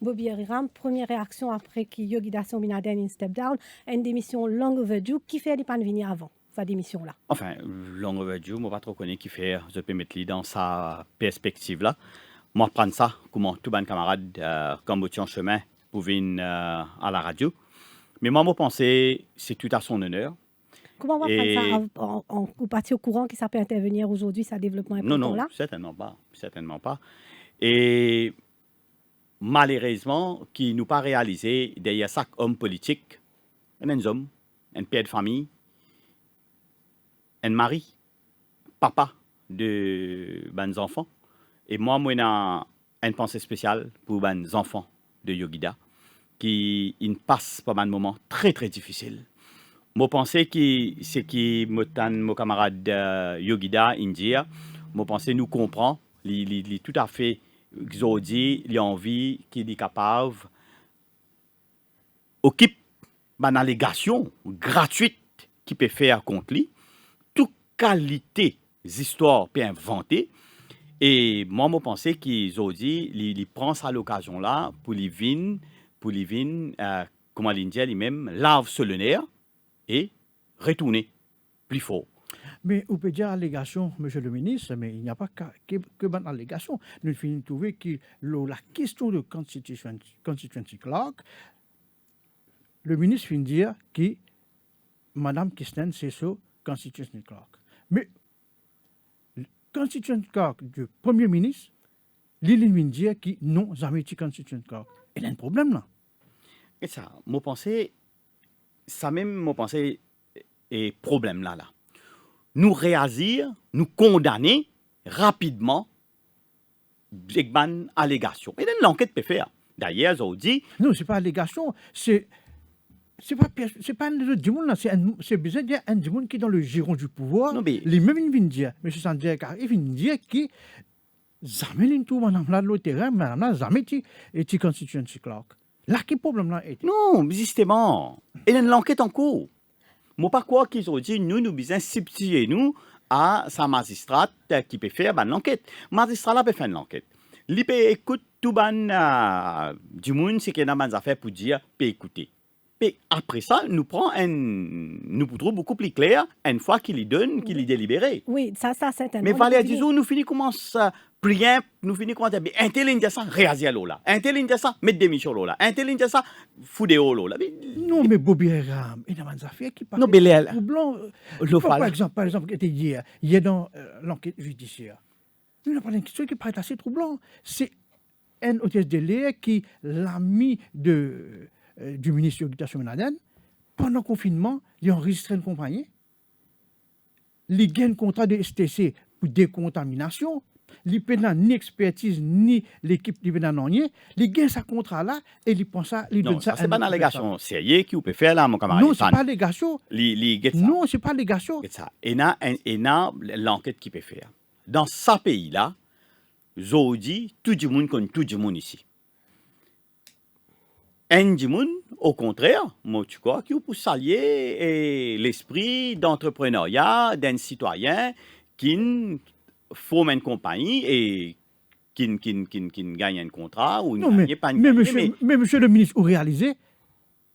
Bobby Hariram, première réaction après que Yogida Sominaden in step down, une démission long overdue, qui fait les pas venir avant sa démission là. Enfin, long overdue, moi pas trop connais qui fait, je peux mettre dans sa perspective là. Moi prendre ça, comment tout ban camarade comme en chemin pour venir à la radio. Mais moi, je pense que c'est tout à son honneur. Comment on va prendre ça en partie au courant que ça peut intervenir aujourd'hui, ça développement important non, là? certainement pas, certainement pas. Et malheureusement, qui nous pas réalisé derrière chaque homme politique, un homme, un père de famille, un mari, papa de mes enfants. Et moi, j'ai une pensée spéciale pour mes enfants de Yogida, qui passent par un moment très très difficile. Je pense que c'est qui mon camarade Yogida India, je pense nous comprend, il tout à fait aujourd'hui, il a envie, qu'il est capable occupe une allégation gratuite qui peut faire contre lui, toute qualité d'histoire peut inventer. Et moi, je pense qu'aujourd'hui, il prend sa l'occasion là pour lui venir, comment l'Indien lui-même, lave sur le nerf et retourner plus fort. Mais on peut dire allégation, monsieur le ministre, mais il n'y a pas que une allégation. Nous finissons de trouver que la question de constituency clock, le ministre finit de dire que Mme Kirsten, c'est ce constituency clock. Mais le constituency clock du Premier ministre, il vient de dire que non, jamais été constituency clock. Il y a un problème là. Et ça, moi pensais, ça même, moi pensais, et problème là. Nous réagir, nous condamner rapidement avec une allégation. Et l'enquête peut faire. D'ailleurs, ils ont dit... Non, ce n'est pas allégation, c'est pas un autre monde, c'est besoin d'un monde qui est dans le giron du pouvoir. Non, mais... Les mêmes ils viennent dire, M. Sandier, car ils viennent dire que jamais tout, madame là, le terrain, madame là, jamais été constituency clock. Là, quel problème là est? Non, justement. Il y a une enquête en cours. Moi, pas quoi qu'ils ont dit, nous besoin substituer nous à sa magistrate qui peut faire l'enquête. Magistrat là peut faire l'enquête. Il peut écouter tout du monde, c'est qu'il y a des affaires pour dire, peut écouter. Et après ça, nous trouvons beaucoup plus clair une fois qu'il y donne, qu'il y délibéré. Oui, ça certainement. Mais Valérie disons, nous finissons comment ça, prier, nous finissons comment dire, intelligent ça, réagir là. Intelligent ça, mettre des missions là. Intelligent ça, foutre des hauts là. Non, mais Bobby Hariram, il y a des affaires qui parlent. Non, mais par exemple, il y a dans l'enquête judiciaire. Il y a une question qui paraît assez troublant. C'est un hôtesse de l'air qui l'a mis du ministre de l'Éducation Sominaden, pendant le confinement, il a enregistré une compagnie. Il gagne un contrat de STC pour décontamination. Il n'a pas ni expertise, ni l'équipe qui vient d'en Il gagne ce contrat-là et il pense ça. Non, ça, c'est pas une allégation sérieuse qui peut faire là, mon camarade. Non, c'est pas allégation. Non, c'est pas allégation. Et là, l'enquête qui peut faire. Dans ce pays-là, Zodi, tout le monde connaît tout le monde ici. Un monde, au contraire, moi, tu crois, qui peut s'allier l'esprit d'entrepreneuriat d'un citoyen qui forme une compagnie et qui gagne un contrat ou non, mais monsieur le ministre, vous réalisez,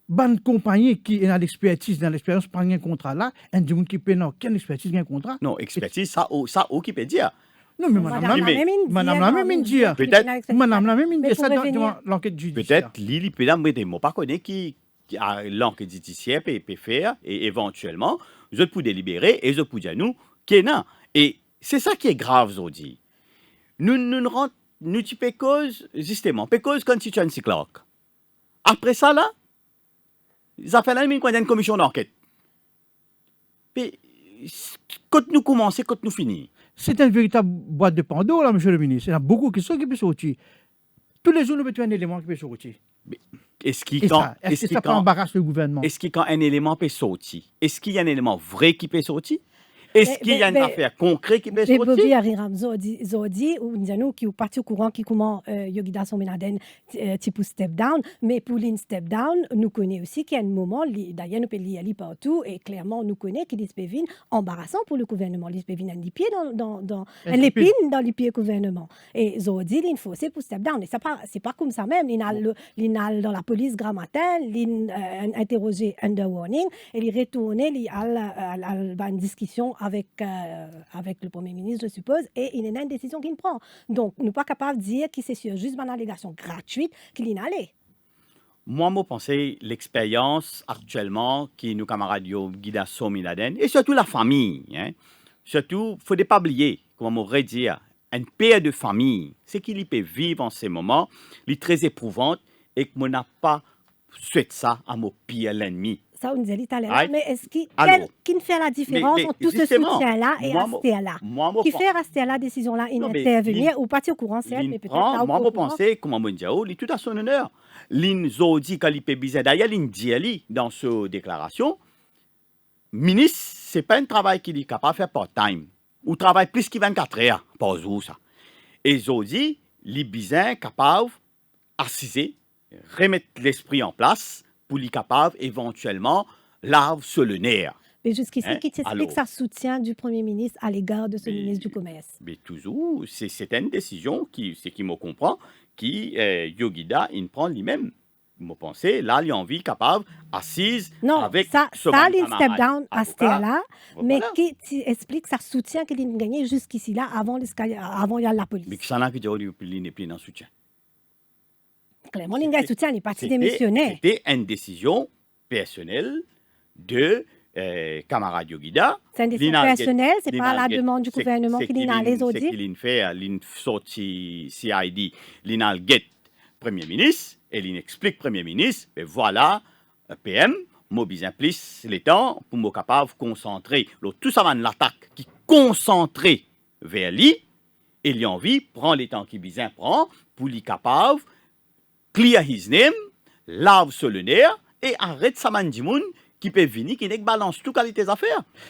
bonne compagnie qui a l'expertise, dans l'expérience, prend un contrat là, un monde qui peut n'a aucune expertise, un contrat. Non, expertise, ça, qui peut dire. Non, mais madame la même dire. Peut-être. Madame la même dire, ça dans l'enquête judiciaire. Peut-être, Lili, peut-être, moi, pas connaît qui l'enquête judiciaire peut faire, et éventuellement, je peux délibérer, et je peux dire nous, qui est là. Et c'est ça qui est grave, aujourd'hui. Nous, tu peux cause, justement, peux cause constituency clock. Après ça, là, ça fait là, il y a une commission d'enquête. Puis, quand nous commençons, quand nous finissons. C'est une véritable boîte de Pandore, là, monsieur le ministre. Il y a beaucoup de questions qui peuvent sortir. Tous les jours, nous mettons un élément qui peut sortir. Est-ce que ça embarrasse le gouvernement? Est-ce qu'il y a un élément qui peut sortir? Est-ce qu'il y a un élément vrai qui peut sortir? Est-ce qu'il y a une affaire concrète qui peut Mais Bobby sortir? Ariram Zodi ou nous qui ou parti au courant qui comment Yogida son Benaden type step down, mais pour l'in step down, nous connaissons aussi qu'il y a un moment, d'ailleurs nous peut lire partout et clairement nous connaissons qu'il est embarrassant pour le gouvernement, il peut venir un pied dans l'épine dans les pieds gouvernement. Et Zodi il faut c'est pour step down et c'est pas comme ça même, il a dans la police grand matin, il interrogé under warning et il retourne il a une discussion avec le Premier ministre, je suppose, et il y a une décision qu'il prend. Donc, nous ne sommes pas capables de dire que c'est sur juste une allégation gratuite qu'il y allait. Moi, je pense l'expérience actuellement qui nous camarades Yogida Somiladen et surtout la famille. Hein. Surtout, il ne faut pas oublier, comme on aurait dit, un père de famille, c'est qu'il peut vivre en ces moments, il est très éprouvant et que on n'a pas souhaité ça à mon pire l'ennemi. Ça, on disait l'italien. Right? Mais est-ce qui fait la différence mais entre tout ce soutien-là et Astea-là? Qui fait Astea-la décision-là, intervenir ou partir au courant, certes, mais peut-être pas au courant. Moi, je pense, comme on dit, il est tout à son honneur. L'in Zodi, quand il peut bizarre, d'ailleurs, l'in dit dans cette déclaration, ministre, ce n'est pas un travail qu'il est capable de faire part-time. Ou travaille plus que 24 heures par jour, ça. Et Zodi, il est bizarre, capable d'assiser, remettre l'esprit en place, pour les capables éventuellement lave sur le nerf. Mais jusqu'ici, qui t'explique sa soutien du Premier ministre à l'égard de ce ministre du Commerce? Mais toujours, c'est une décision qui me comprend, qui Yogida, il prend lui-même. Je pense, là, il a envie capable, assise avec ça il step down à ce là, mais voilà. qui explique sa soutien qu'il a gagné jusqu'ici là, avant il y a la police. Mais qui s'en a qui dit qu'il n'est plus dans le soutien. Clairement, il soutien, il est parti démissionnaire. C'était une décision personnelle de camarade Yogida. C'est une décision personnelle, c'est pas la demande du gouvernement qu'il a les audits. C'est qu'il fait, il sorti CID, il get Premier ministre, et il explique Premier ministre, et voilà, PM, mobilise plus les temps pour me capable de concentrer. Tout ça va de l'attaque qui concentré vers lui, et il a envie, prend les temps qu'il besoin prend, pour lui capable clear his name, lave sur le nerf et arrête sa mandimoun qui peut venir, qui ne balance toute qualité des affaires.